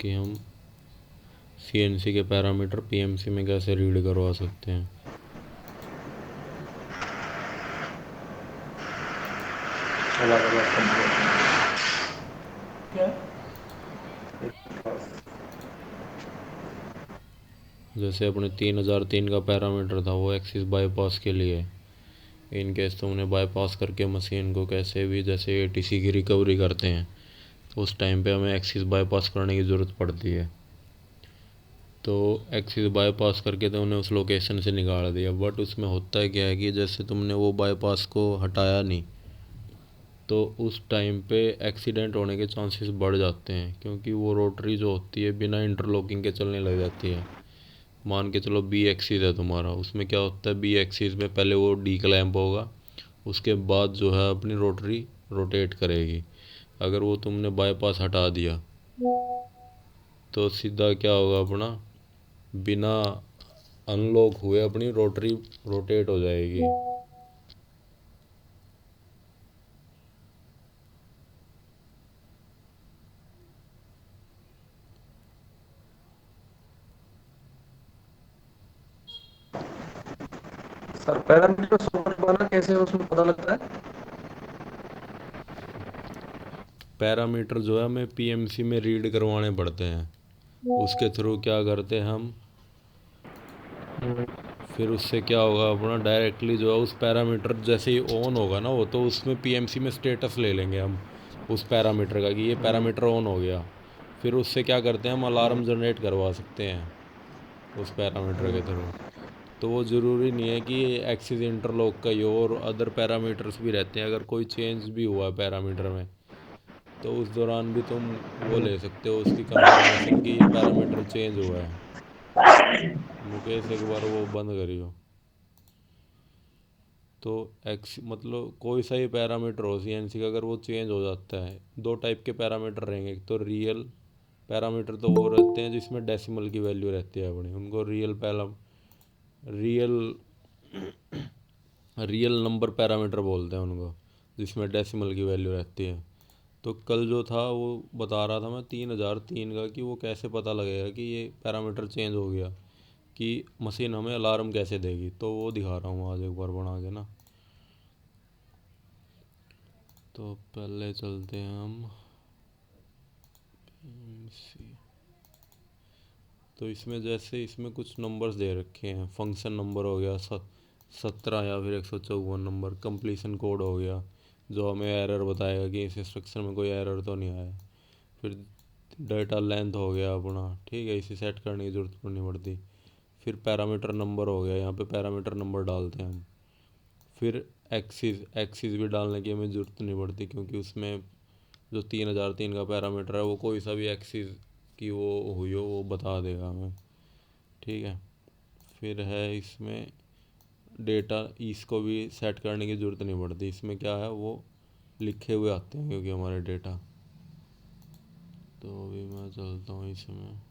कि हम सीएनसी के पैरामीटर पीएमसी में कैसे रीड करवा सकते हैं। अलग अलग क्या जैसे अपने 3003 का पैरामीटर था वो एक्सिस बाईपास के लिए, इन केस तुमने बाईपास करके मशीन को कैसे भी जैसे एटीसी की रिकवरी करते हैं तो उस टाइम पे हमें एक्सिस बाईपास करने की ज़रूरत पड़ती है। तो एक्सिस बाईपास करके तो उन्हें उस लोकेशन से निकाल दिया, बट उसमें होता है क्या है कि जैसे तुमने वो बाईपास को हटाया नहीं तो उस टाइम पे एक्सीडेंट होने के चांसेस बढ़ जाते हैं, क्योंकि वो रोटरी जो होती है बिना इंटरलॉकिंग के चलने लग जाती है। मान के चलो बी एक्सिस है तुम्हारा, उसमें क्या होता है बी एक्सिस में पहले वो डी क्लैंप होगा, उसके बाद जो है अपनी रोटरी रोटेट करेगी। अगर वो तुमने बाईपास हटा दिया तो सीधा क्या होगा, अपना बिना अनलॉक हुए अपनी रोटरी रोटेट हो जाएगी। सर पैरामीटर समझ पाना कैसे उसमें पता लगता है? पैरामीटर जो है हमें पीएमसी में रीड करवाने पड़ते हैं, उसके थ्रू क्या करते हैं हम, फिर उससे क्या होगा अपना डायरेक्टली जो है उस पैरामीटर जैसे ही ऑन होगा ना वो, तो उसमें पीएमसी में स्टेटस ले लेंगे हम उस पैरामीटर का कि ये पैरामीटर ऑन हो गया। फिर उससे क्या करते हैं हम अलार्म जनरेट करवा सकते हैं उस पैरामीटर के थ्रू। तो वो ज़रूरी नहीं है कि एक्सिस इंटरलॉक का ही हो, और अदर पैरामीटर्स भी रहते हैं। अगर कोई चेंज भी हुआ है पैरामीटर में तो उस दौरान भी तुम वो ले सकते हो उसकी कंफर्मेशन कि ये पैरामीटर चेंज हुआ है। मुकेश एक बार वो बंद करियो। तो एक्स मतलब कोई सा ही पैरामीटर हो सीएनसी का, अगर वो चेंज हो जाता है, दो टाइप के पैरामीटर रहेंगे। एक तो रियल पैरामीटर, तो वो रहते हैं जिसमें डेसिमल की वैल्यू रहती है अपनी, उनको रियल रियल नंबर पैरामीटर बोलते हैं उनको, जिसमें डेसिमल की वैल्यू रहती है। तो कल जो था वो बता रहा था मैं 3003 का कि वो कैसे पता लगेगा कि ये पैरामीटर चेंज हो गया, कि मशीन हमें अलार्म कैसे देगी। तो वो दिखा रहा हूँ आज एक बार बना के ना। तो पहले चलते हैं हम PMC। तो इसमें जैसे इसमें कुछ नंबर्स दे रखे हैं, फंक्शन नंबर हो गया 17 या फिर 154 नंबर, कंप्लीशन कोड हो गया जो हमें एरर बताएगा कि इस इंस्ट्रक्शन में कोई एरर तो नहीं आया। फिर डेटा लेंथ हो गया अपना, ठीक है, इसे सेट करने की ज़रूरत नहीं पड़ती। फिर पैरामीटर नंबर हो गया, यहाँ पे पैरामीटर नंबर डालते हैं हम। फिर एक्सिस एक्सिस भी डालने की हमें ज़रूरत नहीं पड़ती, क्योंकि उसमें जो 3003 का पैरामीटर है वो कोई सा भी एक्सिस की वो हुई हो वो बता देगा हमें, ठीक है। फिर है इसमें डेटा, इसको भी सेट करने की ज़रूरत नहीं पड़ती, इसमें क्या है वो लिखे हुए आते हैं क्योंकि हमारे डेटा। तो अभी मैं चलता हूँ इसमें।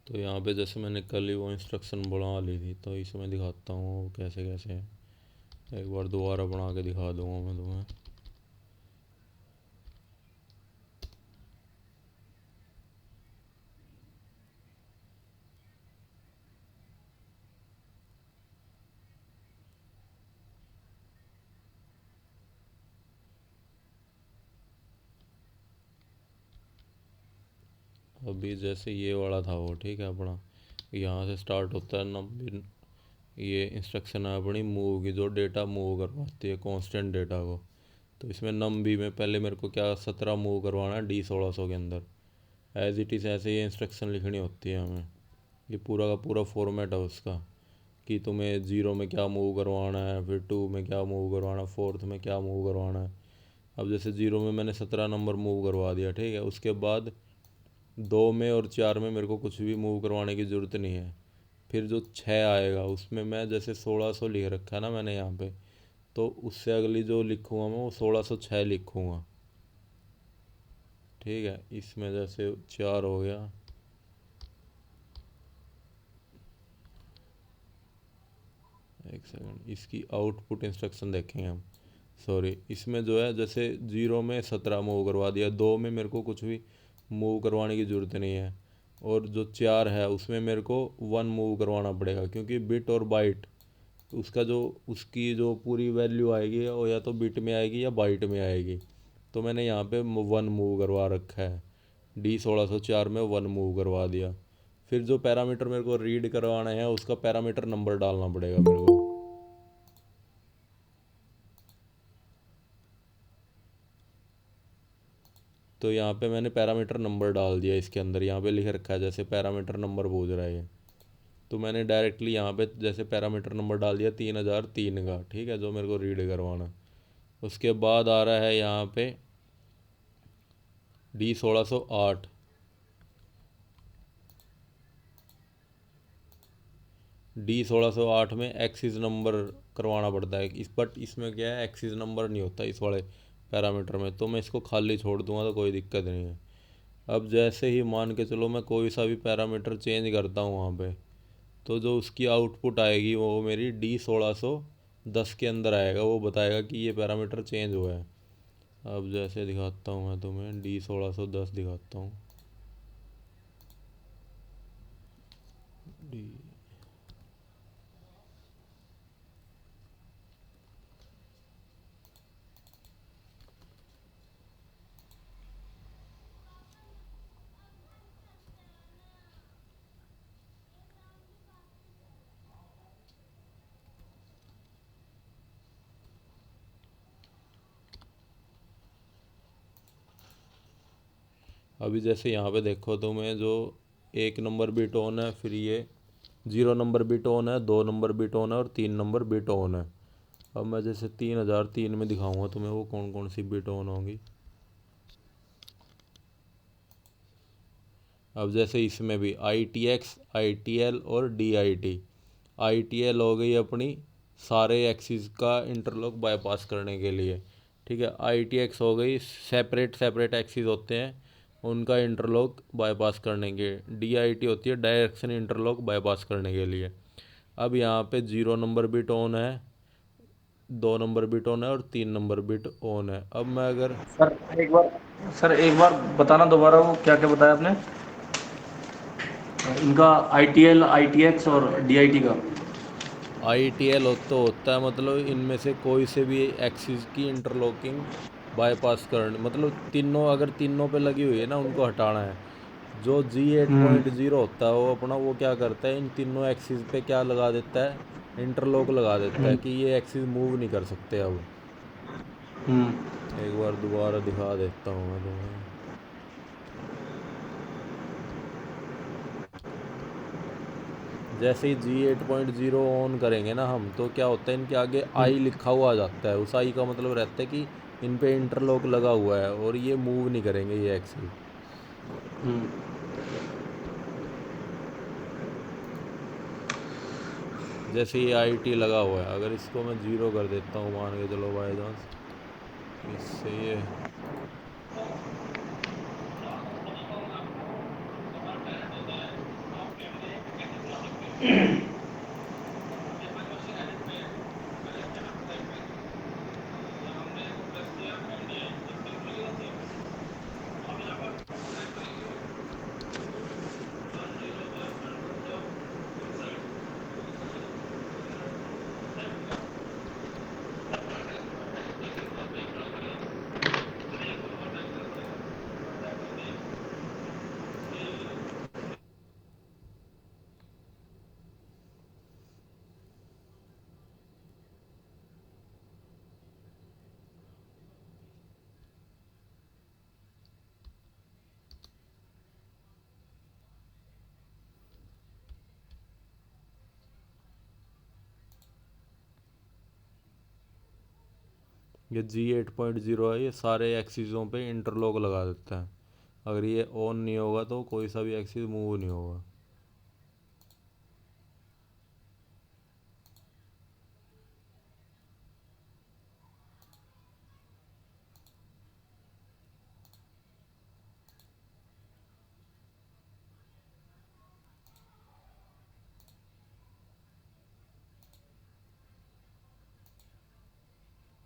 तो यहाँ पे जैसे मैंने कल ही वो इंस्ट्रक्शन बना ली थी, तो इसमें दिखाता हूँ वो कैसे कैसे है। एक बार दोबारा बना के दिखा दूँगा मैं तुम्हें। अभी जैसे ये वाला था वो, ठीक है अपना, यहाँ से स्टार्ट होता है नंबर। ये इंस्ट्रक्शन है अपनी मूव की, जो डेटा मूव करवाती है कांस्टेंट डेटा को। तो इसमें नम बी में पहले मेरे को क्या 17 मूव करवाना है D1600 के अंदर। एज इट इज़ ऐसे ये इंस्ट्रक्शन लिखनी होती है हमें। ये पूरा का पूरा फॉर्मेट है उसका, कि तुम्हें जीरो में क्या मूव करवाना है, फिर टू में क्या मूव करवाना है, फोर्थ में क्या मूव करवाना है। अब जैसे जीरो में मैंने 17 नंबर मूव करवा दिया, ठीक है। उसके बाद दो में और चार में मेरे को कुछ भी मूव करवाने की ज़रूरत नहीं है। फिर जो छः आएगा उसमें मैं जैसे 1600 लिख रखा है ना मैंने यहाँ पे, तो उससे अगली जो लिखूँगा मैं वो 1606 लिखूँगा, ठीक है। इसमें जैसे चार हो गया, एक सेकंड, इसकी आउटपुट इंस्ट्रक्शन देखेंगे हम। सॉरी, इसमें जो है जैसे जीरो में 17 मूव करवा दिया, दो में मेरे को कुछ भी मूव करवाने की ज़रूरत नहीं है, और जो चार है उसमें मेरे को वन मूव करवाना पड़ेगा, क्योंकि बिट और बाइट उसका जो उसकी जो पूरी वैल्यू आएगी वो या तो बिट में आएगी या बाइट में आएगी। तो मैंने यहाँ पे वन मूव करवा रखा है, D1604 में वन मूव करवा दिया। फिर जो पैरामीटर मेरे को रीड करवाना है उसका पैरामीटर नंबर डालना पड़ेगा मेरे को। तो यहाँ पे मैंने पैरामीटर नंबर डाल दिया इसके अंदर, यहाँ पे लिख रखा है जैसे पैरामीटर नंबर पूछ रहा है ये। तो मैंने डायरेक्टली यहाँ पे जैसे पैरामीटर नंबर डाल दिया 3003 का, ठीक है, जो मेरे को रीड करवाना। उसके बाद आ रहा है यहाँ पे D1608। D1608 में एक्सिस नंबर करवाना पड़ता है इस, बट इसमें क्या है एक्सिस नंबर नहीं होता इस वाले पैरामीटर में, तो मैं इसको खाली छोड़ दूंगा तो कोई दिक्कत नहीं है। अब जैसे ही मान के चलो मैं कोई सा भी पैरामीटर चेंज करता हूँ वहाँ पे, तो जो उसकी आउटपुट आएगी वो मेरी D1610 के अंदर आएगा, वो बताएगा कि ये पैरामीटर चेंज हुआ है। अब जैसे दिखाता हूँ मैं तुम्हें, D1610 दिखाता हूँ। डी अभी जैसे यहाँ पे देखो तुम्हें, जो एक नंबर बिट ऑन है, फिर ये जीरो नंबर बिट ऑन है, दो नंबर बिट ऑन है और तीन नंबर बिट ऑन है। अब मैं जैसे 3003 में दिखाऊंगा तुम्हें वो कौन कौन सी बिट ऑन होंगी। अब जैसे इसमें भी ITX, ITL और DIT। ITL हो गई अपनी सारे एक्सिस का इंटरलॉक बाईपास करने के लिए, ठीक है। ITX हो गई सेपरेट सेपरेट एक्सिस होते हैं उनका इंटरलॉक बाईपास करने के। DIT होती है डायरेक्शन इंटरलॉक बाईपास करने के लिए। अब यहाँ पे जीरो नंबर बिट ऑन है, दो नंबर बिट ऑन है और तीन नंबर बिट ऑन है। अब मैं अगर सर एक बार बताना दोबारा, वो क्या क्या बताया आपने इनका, ITL ITX और DIT का। ITL तो होता है मतलब इनमें से कोई से भी एक्सिस की इंटरलॉकिंग बाईपास करनी, मतलब तीनों अगर तीनों पे लगी हुई है ना उनको हटाना है। जो G8.0 होता है वो अपना वो क्या करता है, इन तीनों एक्सिस पे क्या लगा देता है, इंटरलॉक लगा देता है कि ये एक्सिस मूव नहीं कर सकते। अब हम्म एक बार दोबारा दिखा देता हूँ मैं तुम्हें। जैसे ही G8.0 ऑन करेंगे ना हम, तो क्या होता है इनके आगे आई लिखा हुआ आ जाता है। उस आई का मतलब रहता है कि इन पे इंटरलॉक लगा हुआ है और ये मूव नहीं करेंगे ये एक्सिस। हम्म जैसे ये IT लगा हुआ है, अगर इसको मैं जीरो कर देता हूँ मान के चलो बाई चांस, इससे ये ये G8.0 है, ये सारे एक्सिसों पे इंटरलॉक लगा देता है। अगर ये ऑन नहीं होगा तो कोई सा भी एक्सिस मूव नहीं होगा।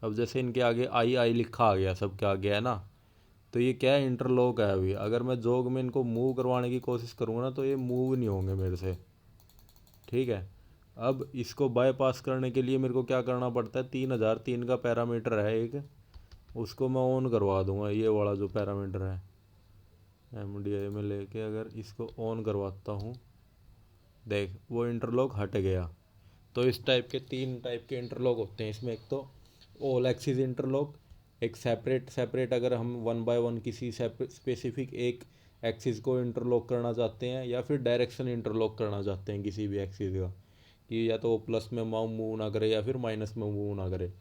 अब जैसे इनके आगे आई आई लिखा आ गया, सबके आगे है ना, तो ये क्या है, इंटरलॉक है अभी। अगर मैं जोग में इनको मूव करवाने की कोशिश करूँगा ना तो ये मूव नहीं होंगे मेरे से, ठीक है। अब इसको बाईपास करने के लिए मेरे को क्या करना पड़ता है, 3003 का पैरामीटर है एक, उसको मैं ऑन करवा दूंगा। ये वाला जो पैरामीटर है MDI में लेके अगर इसको ऑन करवाता हूँ, देख वो इंटरलॉक हट गया। तो इस टाइप के 3 टाइप के इंटरलॉक होते हैं इसमें। एक तो ऑल एक्सिस इंटरलॉक, एक सेपरेट सेपरेट अगर हम 1 बाय 1 किसी स्पेसिफिक एक एक्सिस को इंटरलॉक करना चाहते हैं, या फिर डायरेक्शन इंटरलॉक करना चाहते हैं किसी भी एक्सिस का, कि या तो वो प्लस में मूव ना करे या फिर माइनस में मूव ना करे।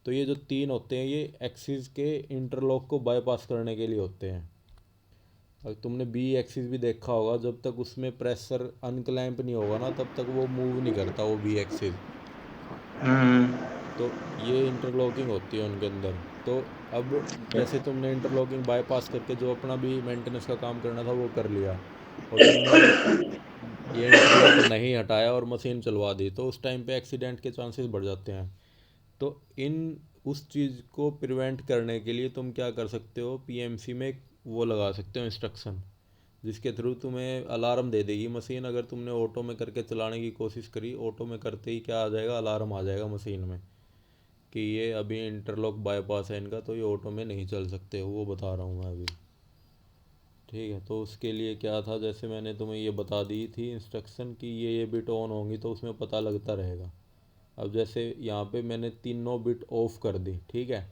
तो ये जो 3 होते हैं ये एक्सिस के इंटरलॉक को बाईपास करने के लिए होते हैं। और तुमने बी एक्सिस भी देखा होगा, जब तक उसमें प्रेशर अनक्लैंप नहीं होगा ना तब तक वो मूव नहीं करता वो बी एक्सिस। तो ये इंटरलॉकिंग होती है उनके अंदर। तो अब जैसे तुमने इंटरलॉकिंग बाईपास करके जो अपना भी मेंटेनेंस का काम करना था वो कर लिया, और तुमने ये इंटरलॉक नहीं हटाया और मशीन चलवा दी, तो उस टाइम पे एक्सीडेंट के चांसेस बढ़ जाते हैं। तो इन उस चीज़ को प्रिवेंट करने के लिए तुम क्या कर सकते हो, पीएमसी में एक वो लगा सकते हो इंस्ट्रक्शन, जिसके थ्रू तुम्हें अलार्म दे देगी मशीन। अगर तुमने ऑटो में करके चलाने की कोशिश करी, ऑटो में करते ही क्या आ जाएगा, अलार्म आ जाएगा मशीन में कि ये अभी इंटरलॉक बाईपास है इनका, तो ये ऑटो में नहीं चल सकते, वो बता रहा हूँ मैं अभी, ठीक है। तो उसके लिए क्या था, जैसे मैंने तुम्हें ये बता दी थी इंस्ट्रक्शन कि ये बिट ऑन होंगी तो उसमें पता लगता रहेगा। अब जैसे यहाँ पे मैंने तीनों बिट ऑफ कर दी, ठीक है,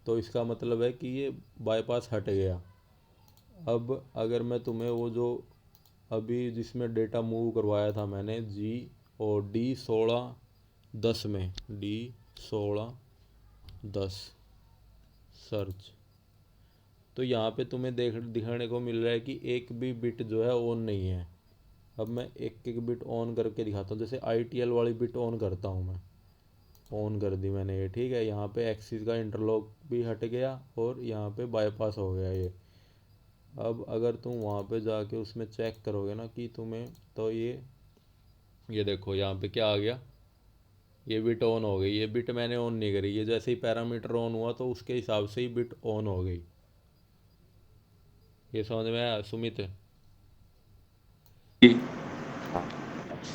तो इसका मतलब है कि ये बाईपास हट गया। अब अगर मैं तुम्हें वो जो अभी जिसमें डेटा मूव करवाया था मैंने D1610 में, D1610 सर्च, तो यहाँ पे तुम्हें दिखाने को मिल रहा है कि एक भी बिट जो है ऑन नहीं है। अब मैं एक एक बिट ऑन करके दिखाता हूँ। जैसे ITL वाली बिट ऑन करता हूँ मैं, ऑन कर दी मैंने ये, ठीक है। यहाँ पे एक्सिस का इंटरलॉक भी हट गया और यहाँ पे बाईपास हो गया ये। अब अगर तुम वहाँ पे जाके उसमें चेक करोगे ना कि तुम्हें, तो ये देखो यहाँ पे क्या आ गया, ये बिट ऑन हो गई। ये बिट मैंने ऑन नहीं करी, ये जैसे ही पैरामीटर ऑन हुआ तो उसके हिसाब से ही बिट ऑन हो गई। ये समझ में आया सुमित?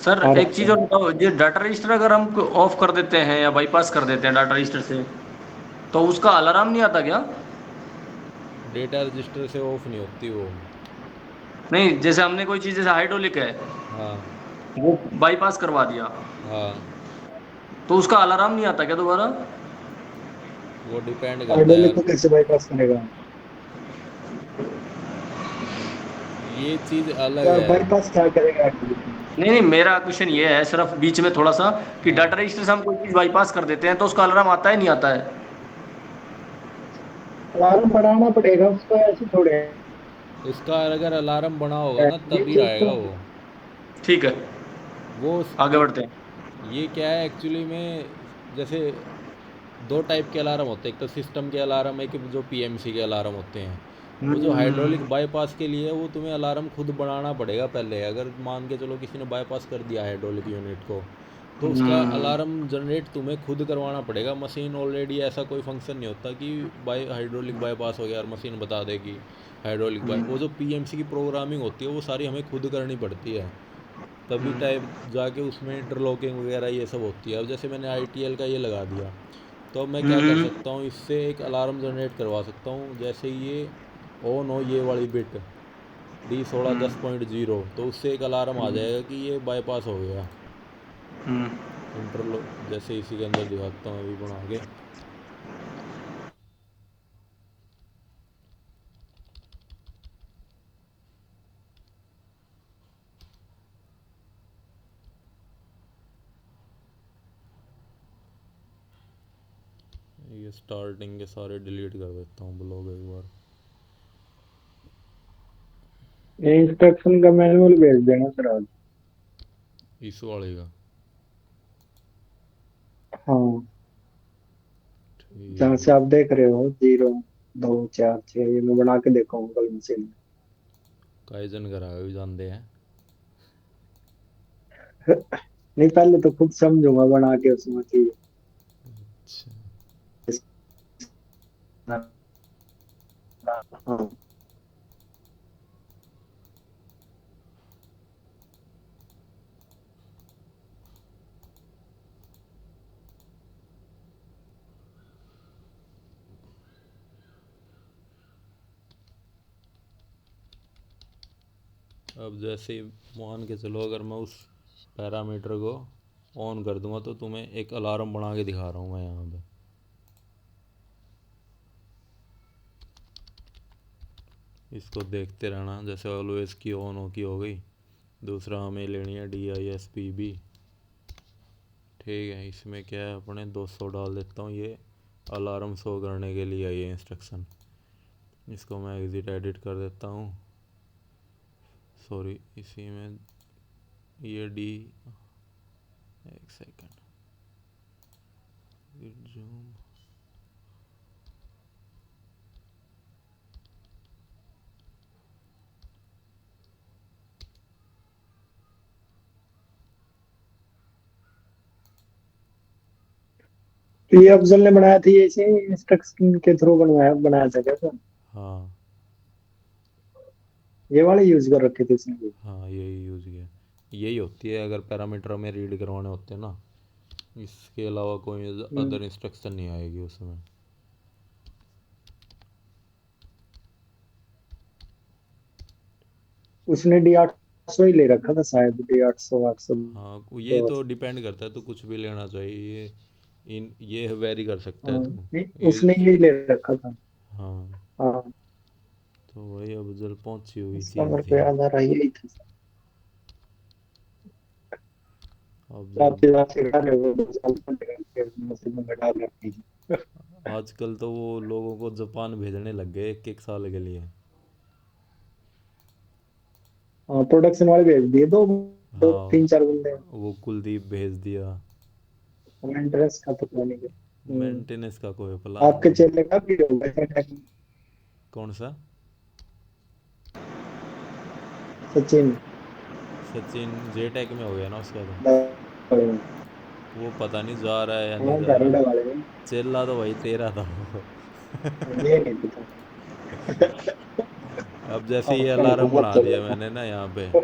सर हाँ एक चीज और बताओ, ये डाटा रजिस्टर अगर हम ऑफ कर देते हैं या बाईपास कर देते हैं डाटा रजिस्टर से, तो उसका अलार्म नहीं आता क्या? डेटा रजिस्टर से ऑफ नहीं होती वो। नहीं, जैसे हमने कोई चीज जैसे हाइड्रोलिक है, हाँ वो बाईपास करवा दिया, हाँ, तो उसका अलार्म नहीं आता क्या दोबारा? वो डिपेंड करता है हाइड्रोलिक यार, को कैसे बाईपास करेगा? ये चीज़ अलग क्या है। बाईपास क्या करेगा हाइड्रोलिक को? नहीं नहीं, मेरा क्वेश्चन ये है सिर्फ बीच में थोड़ा सा, कि हाँ, डाटा रजिस्टर से हम कोई चीज बाईपास कर देते हैं तो उसका अलार्म आता है नहीं आता है? अलार्म बढ़ाना पड़ेगा उसको, ऐसे थोड़े उसका अगर अलार्म बना होगा है ना ये तभी चीज आएगा तो। वो। ठीक है, वो आगे बढ़ते हैं। ये क्या है एक्चुअली में, जैसे 2 टाइप के अलार्म होते हैं, एक तो सिस्टम के अलार्म, एक जो पीएमसी के अलार्म होते हैं। वो जो हाइड्रोलिक बाईपास के लिए वो तुम्हें अलार्म खुद बनाना पड़ेगा पहले। अगर मान के चलो किसी ने बाईपास कर दिया हाइड्रोलिक यूनिट को, तो उसका अलार्म जनरेट तुम्हें खुद करवाना पड़ेगा। मशीन ऑलरेडी ऐसा कोई फंक्शन नहीं होता कि हाइड्रोलिक बाईपास हो गया और मशीन बता देगी हाइड्रोलिक बाई। वो जो पीएमसी की प्रोग्रामिंग होती है वो सारी हमें खुद करनी पड़ती है, तभी टाइप जाके उसमें इंटरलॉकिंग वगैरह ये सब होती है। अब जैसे मैंने ITL का ये लगा दिया, तो अब मैं क्या कर सकता हूँ, इससे एक अलार्म जनरेट करवा सकता हूँ। जैसे ये ऑन हो ये वाली बिट D1610.0, तो उससे एक अलार्म आ जाएगा कि ये बाईपास हो गया इंटरलॉक। जैसे इसी के अंदर दिखाता हूँ अभी बना के, ये स्टार्टिंग के सारे डिलीट कर देता हूँ ब्लॉग एक बार। ये इंस्ट्रक्शन का मैनुअल भेज देना सर आज। इस वाले का? हाँ, जहाँ ठीक है। से आप देख रहे हो 0 2 4 6, ये मैं बना के देखूंगा कल मशीन में। काइजन करा भी जानते हैं। नहीं, पहले तो खुद समझूंगा बना के उसमें कि अच्छा। हाँ। अब जैसे ही मान के चलो, अगर मैं उस पैरामीटर को ऑन कर दूंगा तो तुम्हें एक अलार्म बना के दिखा रहा हूँ मैं यहाँ पे। इसको देखते रहना। जैसे ऑलवेज की ऑन हो की हो गई। दूसरा हमें लेनी है DISPB। ठीक है, इसमें क्या है, अपने 200 डाल देता हूँ। ये अलार्म शो करने के लिए ये इंस्ट्रक्शन। इसको मैं एग्जिट एडिट कर देता हूँ। सॉरी, इसी में ये डी, एक सेकंड, जूम। तो ये अफजल ने बनाया था, ये इसे इंस्ट्रक्शन के थ्रू बनवाया बनाया था क्या सर? हाँ ये वाले यूज कर रखे थे इसने भी। हाँ, यही यूज़ किया। यही होती है अगर पैरामीटर में रीड करवाने होते हैं ना। इसके अलावा कोई हम्म, अदर इंस्ट्रक्शन नहीं आएगी उसमें। उसने D800 ही ले रखा था शायद, D800 800। हाँ, ये तो डिपेंड करता है, तो कुछ भी लेना चाहिए। ये वेरी कर सकता हाँ, है तू। नहीं ये, उसने ये ले रखा था। हाँ। हाँ, तो वही अब जल पहुंची हुई इसका चीज़ मेरे को थी। याद आ रहा है, यही था। अब तो आप जल, जो सिखा रहे हो 2 साल पहले मशीन में डाल रखी थी। आजकल तो वो लोगों को जापान भेजने लग गए एक एक साल के लिए। हाँ, प्रोडक्शन वाले भेज दिए, दो दो हाँ, 3 4 बंदे। वो कुलदीप भेज दिया। मेंटेनेंस का तो पता नहीं क्या। मेंटेनेंस का कोई प्लान आपके नहीं। चेले का भी होगा क्या? कौन सा? सचिन। सचिन जेटेक में हो गया ना उसका तो। वो पता नहीं जा रहा है या नहीं हाँ, जा रहा। दारोडा वाले में। चेला तो भाई तेरा था वो। ये नहीं पता। अब जैसे ये आपका अलार्म हुकूमत बना चल दिया रहा मैंने ना यहाँ पे, था।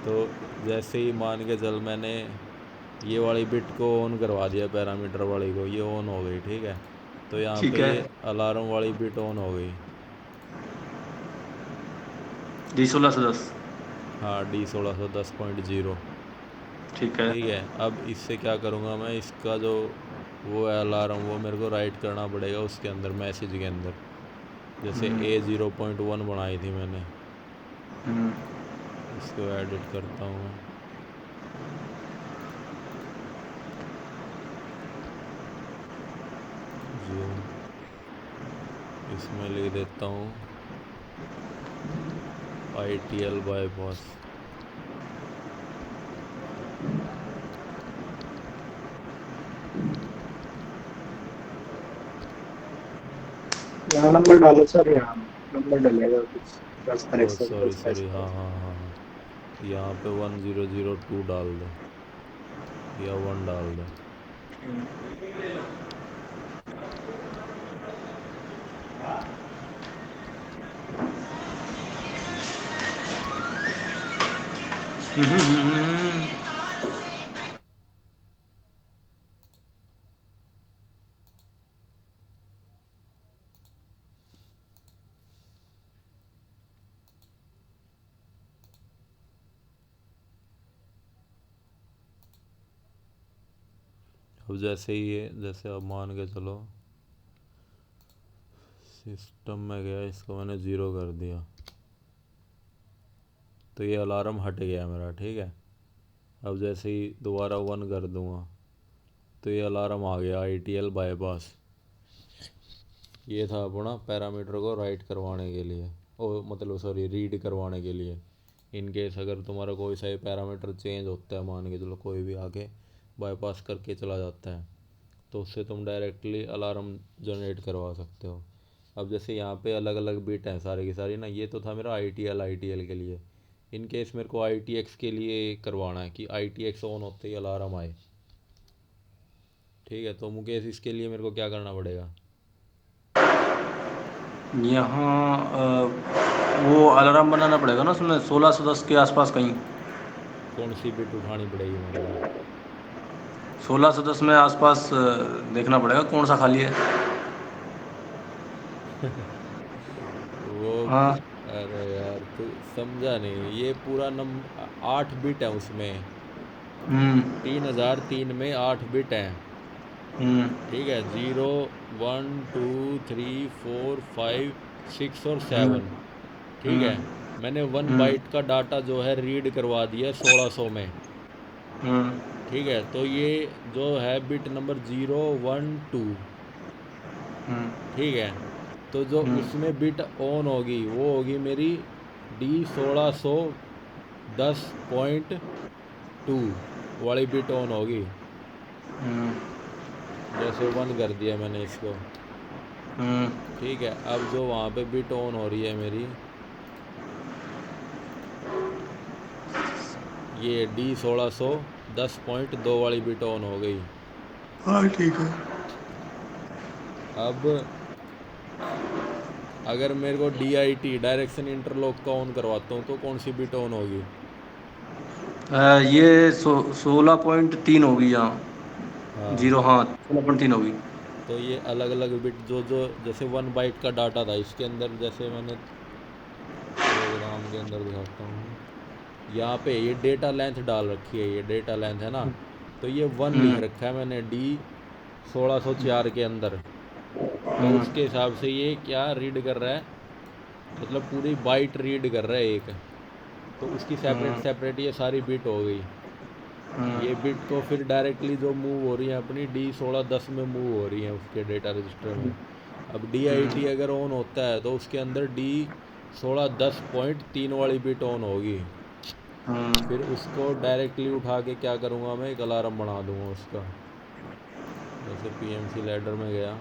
तो जैसे ही मान के चल मैंने ये वाली बिट को ऑन करवा दिया, पैरामीटर वाली को, ये ऑन हो गई। ठीक है, तो यहाँ ठीक पे है। ये अलार्म वाली बिट ऑन हो गई। D1610। हाँ, D1610.0। ठीक है। ठीक है, अब इससे क्या करूँगा मैं, इसका जो वो है अलार्म, वो मेरे को राइट करना पड़ेगा उसके अंदर, मैसेज के अंदर। जैसे हम्म, A 0.1 बनाई थी मैंने। हम्म। इसको एडिट करता हूँ मैं। जूम, इसमें लिख देता हूँ ITL बाईपास। यहाँ नंबर डालो सर, यहाँ नंबर डलेगा कुछ 10 ओ 63 सॉरी 10 का सॉरी, ऐसा। हाँ हाँ हाँ हाँ, यहाँ पे 1002 डाल दो, या 1 डाल दो। अब जैसे ही ये, जैसे अब मान के चलो सिस्टम में गया, इसको मैंने ज़ीरो कर दिया, तो ये अलार्म हट गया मेरा। ठीक है, अब जैसे ही दोबारा 1 कर दूँगा तो ये अलार्म आ गया ITL बाईपास। ये था अपना पैरामीटर को राइट करवाने के लिए, ओ मतलब सॉरी रीड करवाने के लिए। इन केस अगर तुम्हारा कोई सा पैरामीटर चेंज होता है, मान के चलो कोई भी आके बाईपास करके चला जाता है, तो उससे तुम डायरेक्टली अलार्म जनरेट करवा सकते हो। अब जैसे यहाँ पे अलग अलग बिट हैं सारी की सारी ना, ये तो था मेरा ITL के लिए। इन केस मेरे को ITX के लिए करवाना है कि ITX ऑन होते ही अलार्म आए। ठीक है, तो मुकेश इसके लिए मेरे को क्या करना पड़ेगा? यहाँ वो अलार्म बनाना पड़ेगा ना उसमें 1610 के आसपास कहीं। कौन सी बिट उठानी पड़ेगी मेरे को? 1610 में आसपास देखना पड़ेगा कौन सा खाली है। वो हाँ। अरे यार तू समझा नहीं, ये पूरा 8 बिट है उसमें। हम्म 3003 में 8 बिट हैं। हम्म ठीक है, 0 1 2 3 4 5 6 और हम्म 7। ठीक है, हम्म मैंने 1 बाइट हम्म का डाटा जो है रीड करवा दिया 1600 में। हम्म ठीक है, तो ये जो है बिट नंबर 0 1 2। हम्म ठीक है, तो जो हम्म उसमें बिट ऑन होगी वो होगी मेरी D 1610.2 वाली बिट ऑन होगी। हम्म जैसे 1 कर दिया मैंने इसको। हम्म ठीक है, अब जो वहाँ पे बिट ऑन हो रही है मेरी, ये D 1610.2 वाली बिट ऑन हो गई। हाँ ठीक है। अब अगर मेरे को DIT डायरेक्शन इंटरलॉक का ऑन करवाता हूँ तो कौन सी बिट ऑन होगी? ये 16.3 होगी यहाँ। हाँ, जीरो, हाँ 16.3 होगी। तो ये अलग अलग बिट जो जो जैसे 1 बाइट का डाटा था इसके अंदर, जैसे मैंने प्रोग्राम के अंदर दिखाता हूँ, यहाँ पे ये डेटा लेंथ डाल रखी है, ये डेटा लेंथ है ना, तो ये 1 लिख हम्म रखा है मैंने D 1604 के अंदर। तो हम्म उसके हिसाब से ये क्या रीड कर रहा है, मतलब पूरी बाइट रीड कर रहा है एक। तो उसकी सेपरेट हम्म सेपरेट ये सारी बिट हो गई। हम्म ये बिट तो फिर डायरेक्टली जो मूव हो रही है अपनी D 1610 में मूव हो रही है उसके डेटा रजिस्टर में। अब DIT हम्म अगर ऑन होता है तो उसके अंदर D 1610.3 वाली बिट ऑन होगी। हम्म फिर उसको डायरेक्टली उठा के क्या करूँगा मैं, एक अलार्म बना दूँगा उसका। जैसे PMC लैडर में गया,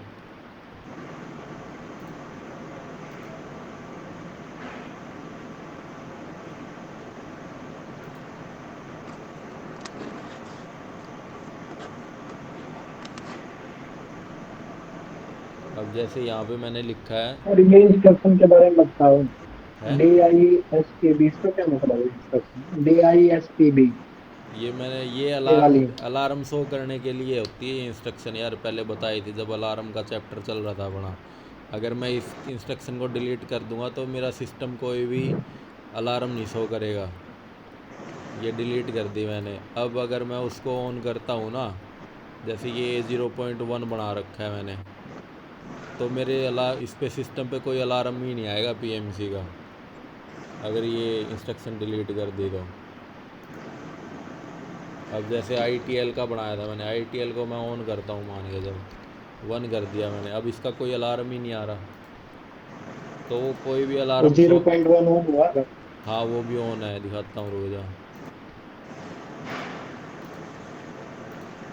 अब जैसे यहाँ पे मैंने लिखा और ये इंस्ट्रक्शन के बारे में बताओ। है DISPB, इसका क्या मतलब है? इंस्ट्रक्शन DISPB ये मैंने ये ये अलार्म वाली। अलार्म शो करने के लिए होती है ये इंस्ट्रक्शन यार, पहले बताई थी जब अलार्म का चैप्टर चल रहा था अपना। अगर मैं इस इंस्ट्रक्शन को डिलीट कर दूंगा तो मेरा सिस्टम कोई भी अलार्म नहीं शो करेगा। ये डिलीट कर दी मैंने। अब अगर मैं उसको ऑन करता हूँ ना, जैसे ये 0.1 बना रखा है मैंने, तो मेरे इस पे सिस्टम पे कोई अलार्म ही नहीं आएगा PMC का, अगर ये इंस्ट्रक्शन डिलीट कर दी तो। अब जैसे ITL का बनाया था मैंने, ITL को मैं ऑन करता हूँ, मान के जब 1 कर दिया मैंने, अब इसका कोई अलार्म ही नहीं आ रहा, तो वो कोई भी वो alarm zero show. Point one on हुआ था। हाँ वो भी ऑन है, दिखाता हूँ रुक जा।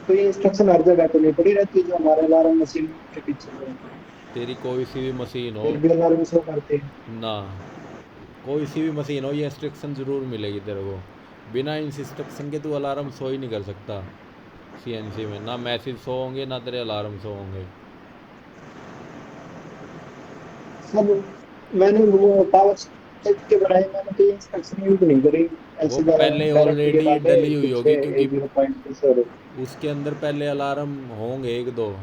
तो ये इंस्ट्रक्शन हर जगह तो नहीं पड़ी रहती जो हमारे अलार्म मशीन के पीछे है? तेरी कोई सी भी मशीन हो फिर भी अलार्म शो करते हैं। ना, कोई सी भी मशीन हो, ये इंस्ट्रक्शन ज़रूर मिलेगी तेरे को। बिना इस इंस्ट्रक्शन के तू अलार्म शो ही नहीं कर सकता CNC में, ना मैसेज शो होंगे ना तेरे अलार्म शो होंगे। सब मैंने वो पावर सेट के बनाए, मैंने तो ये इंस्ट्रक्शन यूज नहीं करी। वो ऐसे पहले डायरेक्ट ये ऑलरेडी डाले डली हुई पीछे होगी क्योंकि 0.2 से। उसके अंदर पहले अलार्म होंगे एक दो।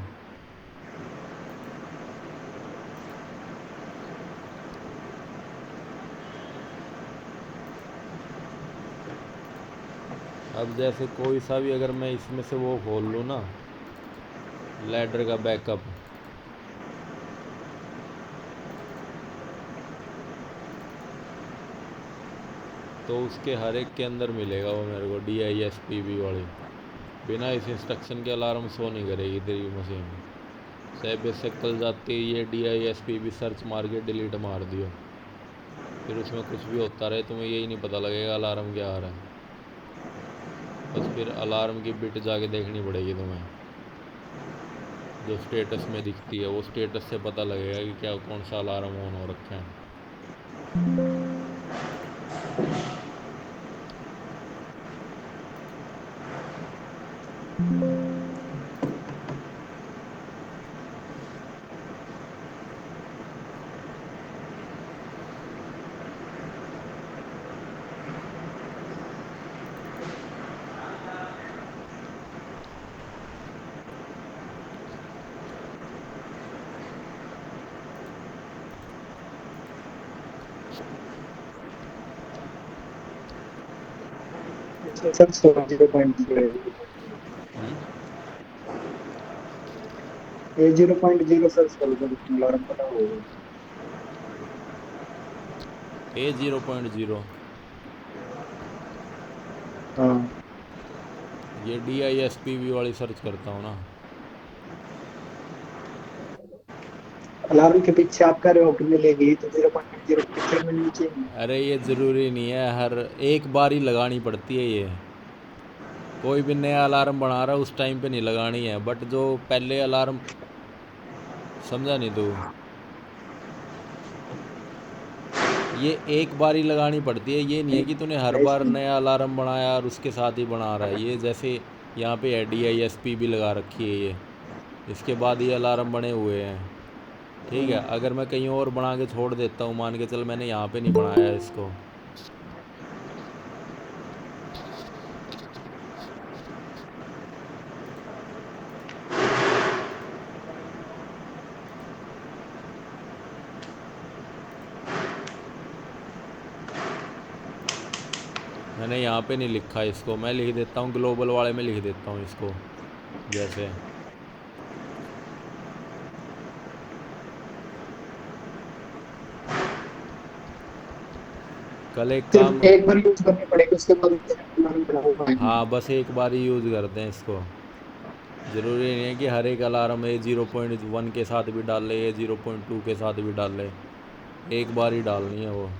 अब जैसे कोई सा भी अगर मैं इसमें से वो खोल लूँ ना, लैडर का बैकअप, तो उसके हर एक के अंदर मिलेगा वो मेरे को DISPB वाली बिना इस इंस्ट्रक्शन के अलार्म शो नहीं करेगी तेरी मशीन। से बेशक कल जाती ये DISP भी सर्च मार के डिलीट मार दियो, फिर उसमें कुछ भी होता रहे तुम्हें यही नहीं पता लगेगा अलार्म क्या आ रहा है। बस फिर अलार्म की बिट जाके देखनी पड़ेगी तुम्हें, जो स्टेटस में दिखती है वो स्टेटस से पता लगेगा कि क्या कौन सा अलार्म ऑन हो रखा है। सर 0.0 ये 0.0 सर्च करो तो अलार्म पता होगा। A0.0 हाँ ये DISPV वाली सर्च करता हूँ ना। अलार्म के पीछे आप कह रहे हो कि मिलेगी तो 0.0 पिक्चर मिलनी चाहिए। अरे ये ज़रूरी नहीं है, हर एक बार ही लगानी पड़ती है ये। कोई भी नया अलार्म बना रहा है उस टाइम पे नहीं लगानी है, बट जो पहले अलार्म, समझा नहीं तू, ये एक बार ही लगानी पड़ती है। ये नहीं है कि तूने हर बार नहीं, नया अलार्म बनाया और उसके साथ ही बना रहा है। ये जैसे यहाँ पे है DISP भी लगा रखी है ये, इसके बाद ये अलार्म बने हुए हैं। ठीक है, अगर मैं कहीं और बना के छोड़ देता हूँ, मान के चल मैंने यहाँ पे नहीं बनाया इसको, मैंने यहाँ पे नहीं लिखा इसको, मैं लिख देता हूँ ग्लोबल वाले में लिख देता हूँ इसको। जैसे कल एक काम, सिर्फ एक बार यूज करनी पड़ेगी उसके बाद अलार्म बना होगा। हाँ बस एक बार ही यूज़ करते हैं इसको। ज़रूरी नहीं है कि हर एक अलार्म A0.1 के साथ भी डाल ले, A0.2 के साथ भी डाल ले, एक बार ही डालनी है वो।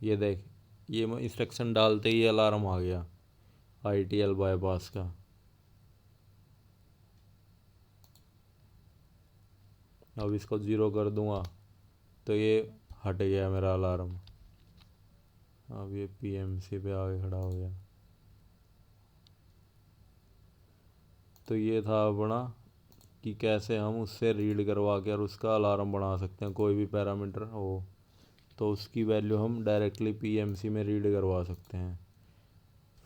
ये देख, ये इंस्ट्रक्शन डालते ही अलार्म आ गया ITL बाईपास का। अब इसको 0 कर दूंगा तो ये हट गया मेरा अलार्म। अब ये PMC पे आगे खड़ा हो गया। तो ये था अपना कि कैसे हम उससे रीड करवा के और उसका अलार्म बना सकते हैं। कोई भी पैरामीटर हो तो उसकी वैल्यू हम डायरेक्टली PMC में रीड करवा सकते हैं।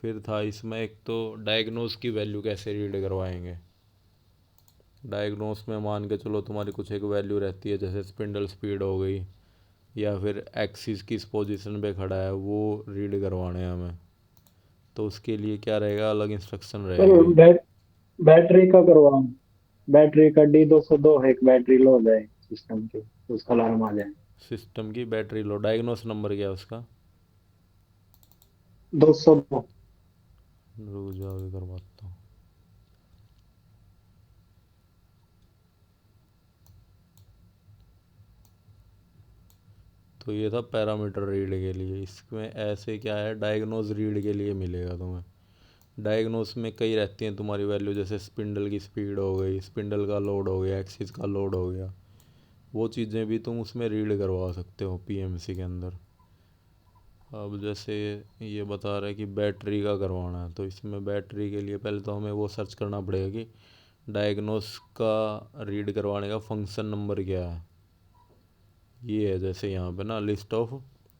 फिर था इसमें एक तो डायग्नोस की वैल्यू कैसे रीड करवाएंगे। डायग्नोस में मान के चलो तुम्हारी कुछ एक वैल्यू रहती है, जैसे स्पिंडल स्पीड हो गई या फिर एक्सिस किस पोजीशन पे खड़ा है वो रीड करवाने हैं हमें। तो उसके लिए क्या रहेगा, अलग इंस्ट्रक्शन सर रहेगी। बैटरी का करवाओ। बैटरी का D202 है, एक बैटरी लो हो जाए सिस्टम की, उसका अलार्म आ जाए। सिस्टम की बैटरी लो, डायग्नोस नंबर क्या है उसका? 202। रुक जाओ अभी करवाता हूँ। तो ये था पैरामीटर रीड के लिए। इसमें ऐसे क्या है, डायग्नोज रीड के लिए मिलेगा तुम्हें। डायग्नोस में कई रहती हैं तुम्हारी वैल्यू, जैसे स्पिंडल की स्पीड हो गई, स्पिंडल का लोड हो गया, एक्सिस का लोड हो गया, वो चीज़ें भी तुम उसमें रीड करवा सकते हो PMC के अंदर। अब जैसे ये बता रहा है कि बैटरी का करवाना है, तो इसमें बैटरी के लिए पहले तो हमें वो सर्च करना पड़ेगा कि डायग्नोस का रीड करवाने का फंक्शन नंबर क्या है। ये है जैसे यहाँ पे ना लिस्ट ऑफ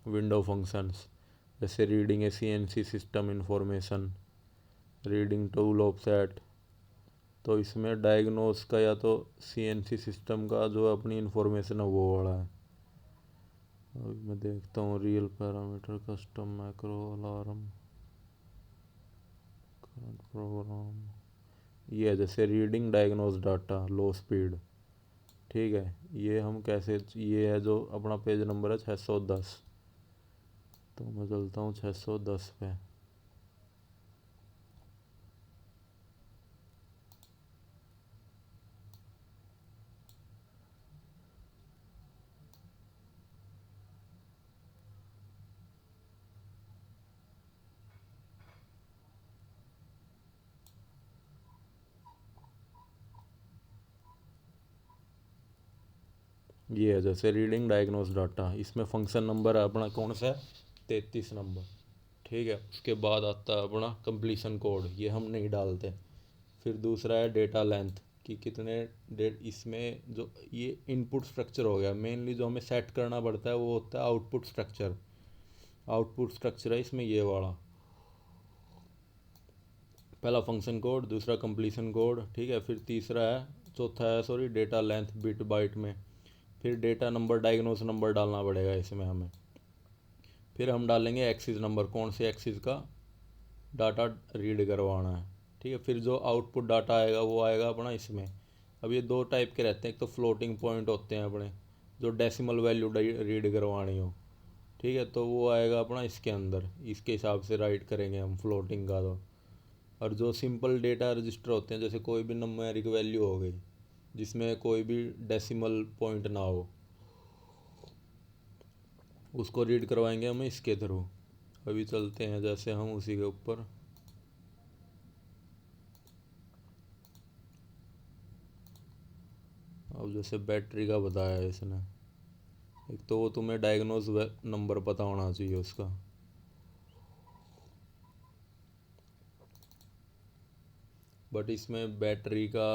विंडो फंक्शंस, जैसे रीडिंग ए CNC system information, reading tool offset. तो इसमें डायग्नोस का या तो CNC सिस्टम का जो अपनी इंफॉर्मेशन है वो वाला है। अभी मैं देखता हूँ real parameter custom macro alarm current program. ये है जैसे reading diagnose data low speed. ठीक है, ये हम कैसे, ये है जो अपना पेज नंबर है 610। तो मैं चलता हूँ 610 पे। ये है जैसे रीडिंग डायग्नोस डाटा, इसमें फंक्शन नंबर है अपना कौन सा है, 33 नंबर। ठीक है, उसके बाद आता है अपना कंप्लीशन कोड, ये हम नहीं डालते। फिर दूसरा है डेटा लेंथ कि कितने डेट, इसमें जो ये इनपुट स्ट्रक्चर हो गया, मेनली जो हमें सेट करना पड़ता है वो होता है आउटपुट स्ट्रक्चर। आउटपुट स्ट्रक्चर है इसमें ये वाला, पहला फंक्शन कोड, दूसरा कंप्लीशन कोड। ठीक है, फिर तीसरा है, चौथा है sorry data length bit byte में। फिर डेटा नंबर डायग्नोस नंबर डालना पड़ेगा इसमें हमें। फिर हम डालेंगे एक्सिस नंबर, कौन से एक्सिस का डाटा रीड करवाना है। ठीक है, फिर जो आउटपुट डाटा आएगा वो आएगा अपना इसमें। अब ये दो टाइप के रहते हैं, एक तो फ्लोटिंग पॉइंट होते हैं अपने, जो डेसिमल वैल्यू रीड करवानी हो। ठीक है, तो वो आएगा अपना इसके अंदर, इसके हिसाब से राइट करेंगे हम फ्लोटिंग का। तो और जो सिंपल डेटा रजिस्टर होते हैं, जैसे कोई भी नंबरिक वैल्यू हो गई जिसमें कोई भी डेसिमल पॉइंट ना हो, उसको रीड करवाएंगे हम इसके थ्रू। अभी चलते हैं जैसे हम उसी के ऊपर। अब जैसे बैटरी का बताया है इसने, एक तो वो तुम्हें डायग्नोज नंबर पता होना चाहिए उसका। बट इसमें बैटरी का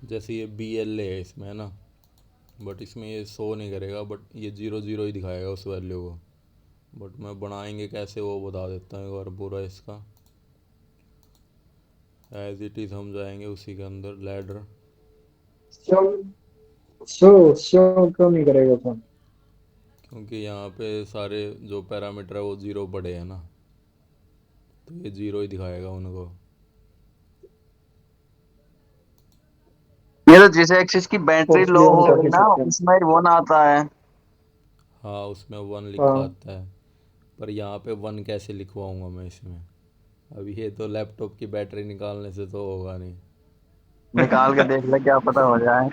जैसे ये BLA है इसमें है ना, बट इसमें ये शो नहीं करेगा, बट ये 00 ही दिखाएगा उस वैल्यू को। बट मैं बनाएंगे कैसे वो बता देता हूँ एक बार पूरा इसका। एज इट इज़ हम जाएंगे उसी के अंदर लैडर। शो शो शो क्यों नहीं करेगा फोन? क्योंकि यहाँ पे सारे जो पैरामीटर है वो 0 पड़े हैं ना, तो ये 0 ही दिखाएगा उनको। ये तो जिस एक्सिस की बैटरी लो ऑफ हो कर गई ना सकते हैं। उसमें वन आता है। हाँ, उसमें 1 लिखा हाँ, आता है, पर यहाँ पे 1 कैसे लिखवाऊँगा मैं इसमें। अब ये तो लैपटॉप की बैटरी निकालने से तो होगा नहीं। निकाल के देख ले क्या पता हो जाए।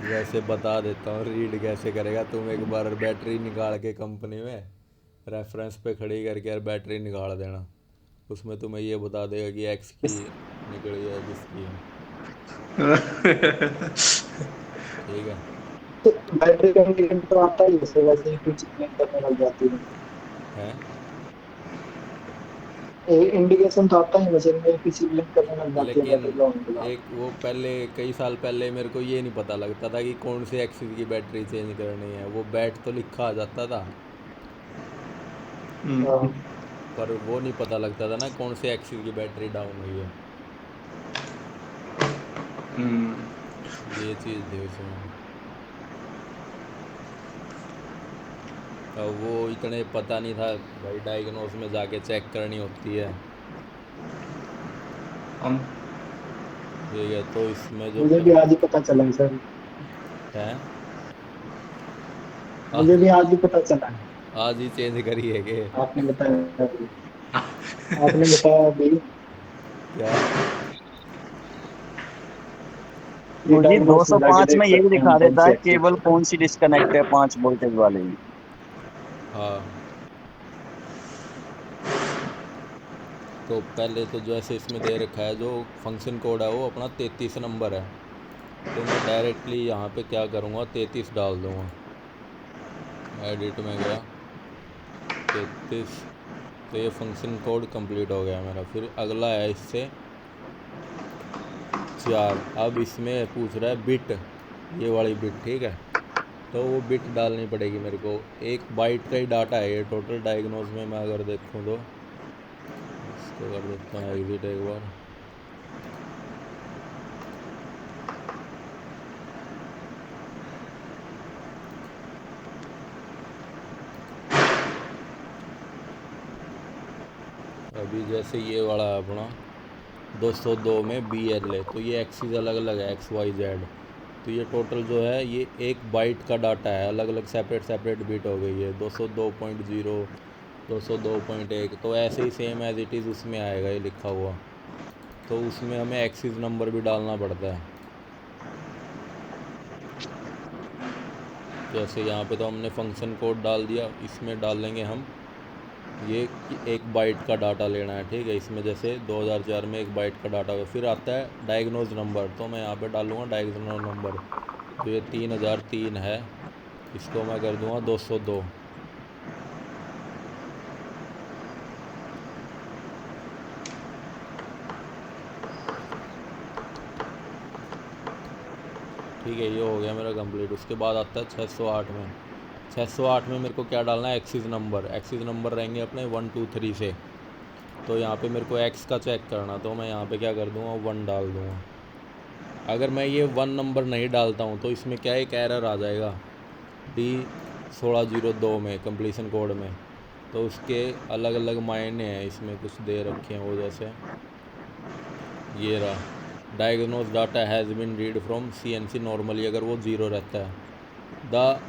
वैसे बता देता हूँ रीड कैसे करेगा। तुम एक बार बैटरी निकाल के कंपनी में रेफरेंस पे खड़ी करके यार बैटरी निकाल देना, उसमें तुम्हें ये बता देगा कि एक्स की निकली है किसकी है। ठीक है। तो बैटरी का इंडिकेटर तो आता ही है, वैसे ही कुछ ब्लिंक करने लग जाती है। हैं? इंडिकेशन तो आता ही मशीन में, किसी ब्लिंक करने लग जाती है लेकिन बैटरी लो होने के बाद। एक वो पहले कई साल पहले मेरे को ये नहीं पता लगता था कि कौन से एक्सिस की बैटरी चेंज करनी है, वो बैट तो लिखा आ जाता था हाँ, पर वो नहीं पता लगता था ना कौन से एक्सिस की बैटरी डाउन हुई है। ये चीज़ थी उसमें। अब वो इतने पता नहीं था भाई, डायग्नोस में जाके चेक करनी होती है। हम ठीक है, तो इसमें जो मुझे भी आज ही पता चला है सर। है, मुझे आज भी आज ही पता चला है। आज ही चेंज करी है कि आपने बताया अभी। आपने बताया अभी। क्या? ये मुझे डायग्नोस में जाके 205 में देख यही सकते हैं दिखा हम कौन देता सी है एक्सिस केबल है। कौन सी डिस्कनेक्ट है 5 वोल्टेज वाली। हाँ, तो पहले तो जैसे इसमें दे रखा है जो फंक्शन कोड है वो अपना 33 नंबर है। तो मैं डायरेक्टली यहाँ पे क्या करूँगा, 33 डाल दूँगा। एडिट में गया, 33। तो ये फंक्शन कोड कंप्लीट हो गया मेरा। फिर अगला है इससे 4। अब इसमें पूछ रहा है बिट, ये वाली बिट, ठीक है। तो वो बिट डालनी पड़ेगी मेरे को। 1 बाइट का ही डाटा है ये टोटल। डायग्नोज में मैं अगर देखूँ तो इसको कर देता हूँ एग्जिट एक बार। अभी जैसे ये वाला है अपना 202 में बी एल है, तो ये एक्सिस अलग अलग है, एक्स वाई जेड। तो ये टोटल जो है ये 1 बाइट का डाटा है, अलग अलग सेपरेट सेपरेट बिट हो गई है। 202.0, 202.1, तो ऐसे ही सेम एज इट इज़ उसमें आएगा ये लिखा हुआ। तो उसमें हमें एक्सिस नंबर भी डालना पड़ता है। जैसे यहाँ पे तो हमने फंक्शन कोड डाल दिया, इसमें डाल देंगे हम ये कि 1 बाइट का डाटा लेना है, ठीक है। इसमें जैसे 2004 में 1 बाइट का डाटा है। फिर आता है डायग्नोज नंबर, तो मैं यहाँ पे डालूँगा डायग्नोज नंबर। तो ये 3003 है, इसको मैं कर दूँगा 202। ठीक है, ये हो गया मेरा कंप्लीट। उसके बाद आता है 608 में। 608 में मेरे को क्या डालना है, एक्सिस नंबर। एक्सिस नंबर रहेंगे अपने 1 2 3 से। तो यहाँ पे मेरे को एक्स का चेक करना, तो मैं यहाँ पे क्या कर दूँगा, 1 डाल दूँगा। अगर मैं ये 1 नंबर नहीं डालता हूँ तो इसमें क्या एक एरर आ जाएगा D1602 में कंप्लीशन कोड में। तो उसके अलग अलग मायने हैं, इसमें कुछ दे रखे हैं वो, जैसे ये रहा, diagnose data has been read from CNC normally, अगर वो 0 रहता है। The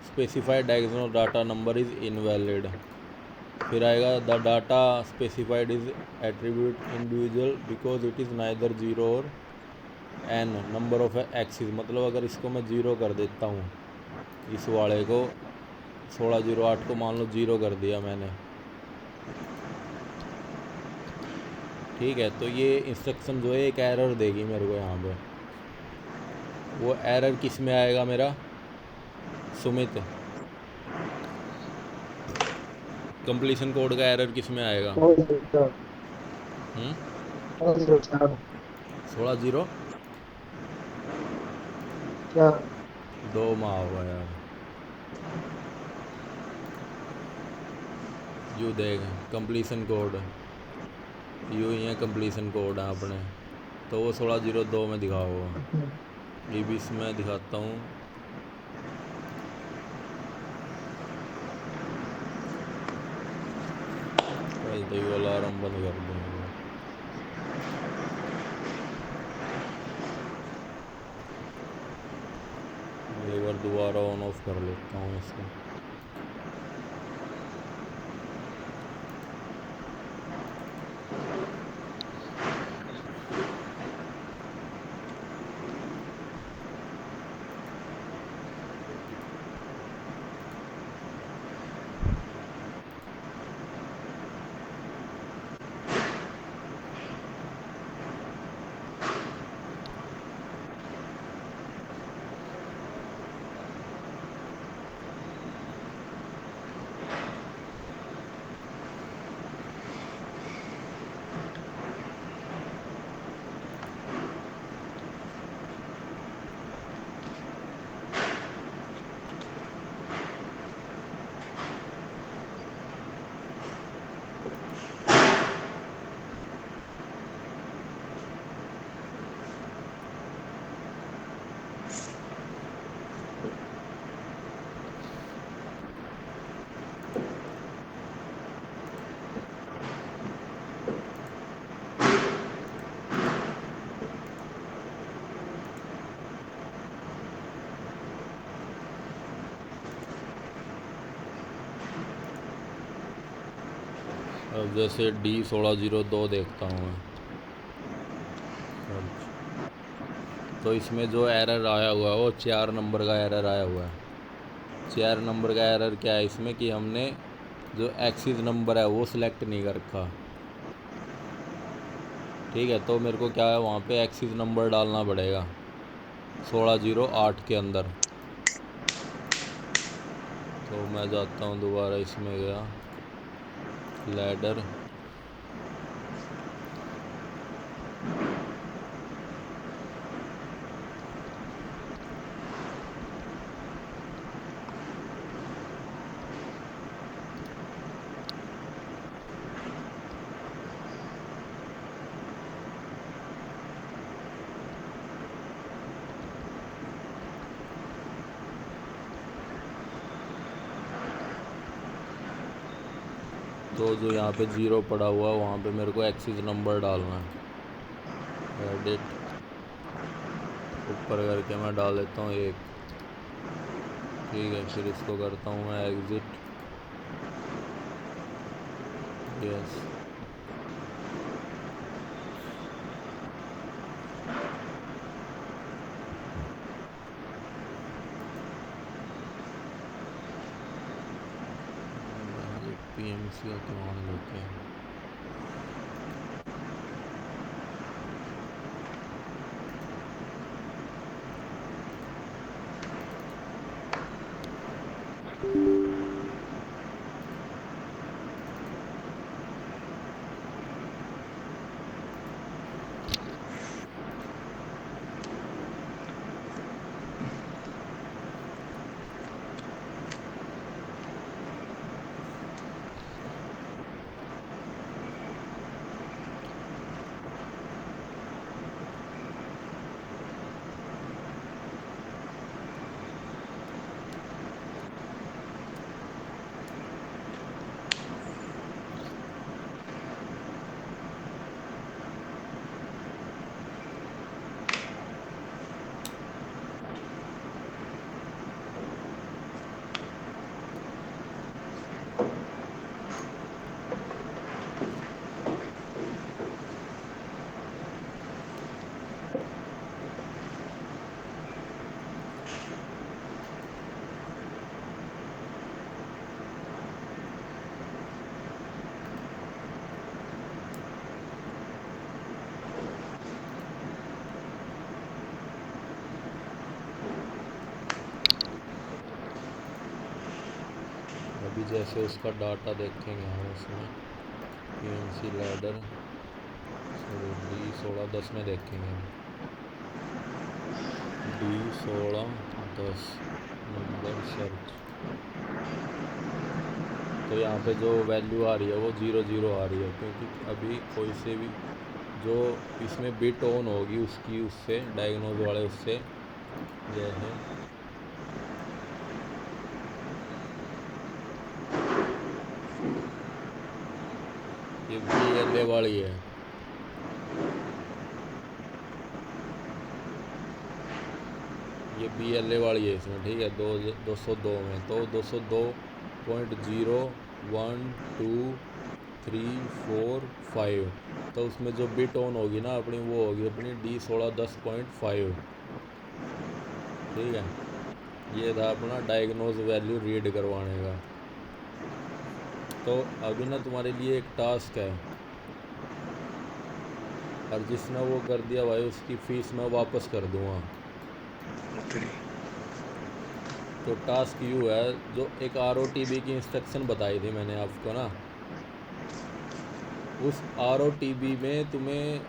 specified diagnose data number is invalid. फिर आएगा the data specified is attribute individual because it is neither 0 और एन नंबर ऑफ एक्सिस। मतलब अगर इसको मैं 0 कर देता हूँ, इस वाले को 1608 को मान लो 0 कर दिया मैंने, ठीक है। तो ये इंस्ट्रक्शन जो है एक एरर देगी मेरे को यहाँ पे। वो एरर किस में आएगा मेरा, सुमित, कंप्लीशन कोड का एरर किस में आएगा? 16 0 क्या? 2 में होगा यार। यू देख कंप्लीशन कोड, यू ही है कंप्लीशन कोड है अपने। तो वो 1602 में दिखा होगा। ये भी इसमें दिखाता हूँ। पहले तो ये अलार्म बंद कर दूँगा। एक बार दोबारा ऑन ऑफ कर लेता हूँ इसको। अब जैसे D1602 देखता हूँ मैं सर्च, तो इसमें जो एरर आया हुआ है वो 4 नंबर का एरर आया हुआ है। 4 नंबर का एरर क्या है इसमें कि हमने जो एक्सिस नंबर है वो सिलेक्ट नहीं कर रखा। ठीक है, तो मेरे को क्या है वहाँ पे एक्सिस नंबर डालना पड़ेगा 1608 के अंदर। तो मैं जाता हूँ दोबारा, इसमें गया लैडर, तो जो यहाँ पे 0 पड़ा हुआ है वहाँ पे मेरे को एक्सिस नंबर डालना है। एडिट ऊपर करके मैं डाल देता हूँ 1। ठीक है, फिर इसको करता हूँ मैं एग्ज़िट। यस, PMC का कमाल लेते हैं। अभी जैसे उसका डाटा देखेंगे हम उसमें PMC लैडर, सॉरी D1610 में देखेंगे हम D1610 नंबर सर्च। तो यहाँ पे जो वैल्यू आ रही है वो 00 आ रही है, क्योंकि अभी कोई से भी जो इसमें बिट ऑन होगी उसकी उससे डायग्नोज वाले उससे ये है ये BLA वाली है। ये BLA वाली है इसमें। ठीक है, 202 में तो 202.012345, तो उसमें जो बिट ऑन होगी ना अपनी वो होगी अपनी D1610.5। ठीक है, ये था अपना डायग्नोज वैल्यू रीड करवाने का। तो अभी ना तुम्हारे लिए एक टास्क है, और जिसने वो कर दिया भाई उसकी फ़ीस मैं वापस कर दूँगा। तो टास्क यू है, जो एक ROTB की इंस्ट्रक्शन बताई थी मैंने आपको ना, उस ROTB में तुम्हें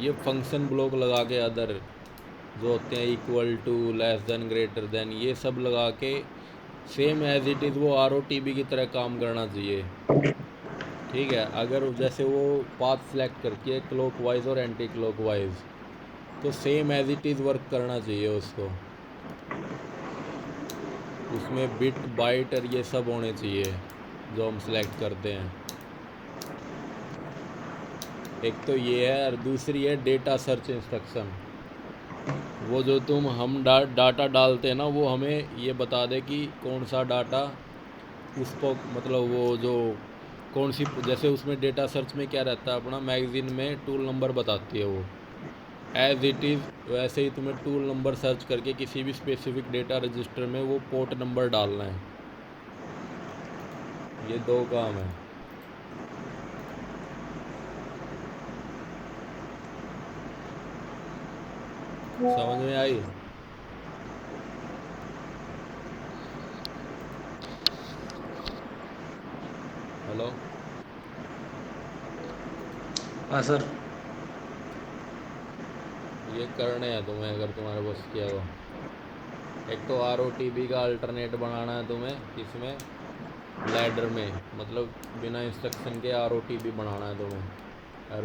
ये फंक्शन ब्लॉक लगा के अदर जो होते हैं equal to, less than, greater than, ये सब लगा के सेम एज इट इज़ वो ROTB की तरह काम करना चाहिए। ठीक है, अगर जैसे वो पाथ सेलेक्ट करती है क्लॉकवाइज और एंटी क्लॉकवाइज, तो same as it is work करना चाहिए उसको। उसमें बिट बाइट और ये सब होने चाहिए जो हम सेलेक्ट करते हैं। एक तो ये है, और दूसरी है डेटा सर्च इंस्ट्रक्शन। वो जो हम डाटा डालते हैं ना, वो हमें ये बता दे कि कौन सा डाटा उसको, मतलब वो जो कौन सी, जैसे उसमें डेटा सर्च में क्या रहता है अपना, मैगज़ीन में टूल नंबर बताती है वो, एज इट इज़ वैसे ही तुम्हें टूल नंबर सर्च करके किसी भी स्पेसिफिक डेटा रजिस्टर में वो पोर्ट नंबर डालना है। ये 2 काम है। समझ में आई? हेलो? हाँ सर। ये करने हैं तुम्हें अगर तुम्हारे बस किया तो। एक तो ROTB का अल्टरनेट बनाना है तुम्हें इसमें, लैडर में, मतलब बिना इंस्ट्रक्शन के ROTB बनाना है तुम्हें।